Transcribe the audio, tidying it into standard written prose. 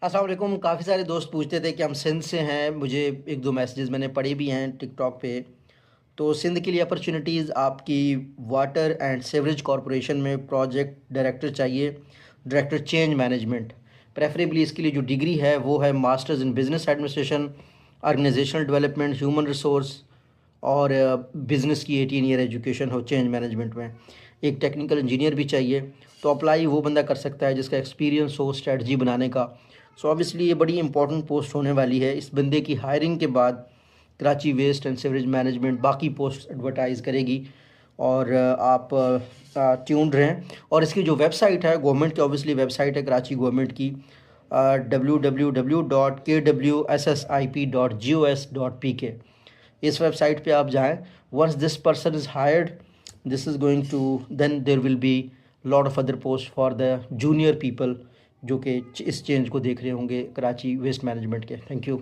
अस्सलाम वालेकुम। काफ़ी सारे दोस्त पूछते थे कि हम सिंध से हैं। मुझे एक दो मैसेजेस मैंने पढ़े भी हैं टिकटॉक पे। तो सिंध के लिए अपॉर्चुनिटीज़ आपकी वाटर एंड सीवरेज कॉरपोरेशन में प्रोजेक्ट डायरेक्टर चाहिए। Director change management. प्रेफरेबली इसके लिए जो डिग्री है वो है masters in business administration, organisational development, human resource और बिज़नेस की 18 ईयर एजुकेशन हो चेंज मैनेजमेंट में। एक टेक्निकल इंजीनियर भी चाहिए। तो अप्लाई वो बंदा कर सकता है जिसका एक्सपीरियंस हो स्ट्रेटजी बनाने का। सो ऑब्वियसली ये बड़ी इंपॉर्टेंट पोस्ट होने वाली है। इस बंदे की हायरिंग के बाद Karachi waste and sewerage management बाकी पोस्ट एडवर्टाइज़ करेगी। और आप ट्यून्ड रहें। और इसकी जो वेबसाइट है गवर्नमेंट की, ऑब्वियसली वेबसाइट है कराची गवर्नमेंट की, www.kwssip.gos.pk। इस वेबसाइट पे आप जाएं। Once this person is hired, this is going to then there will be lot of other post for the junior people जो कि इस चेंज को देख रहे होंगे कराची वेस्ट मैनेजमेंट के। Thank you.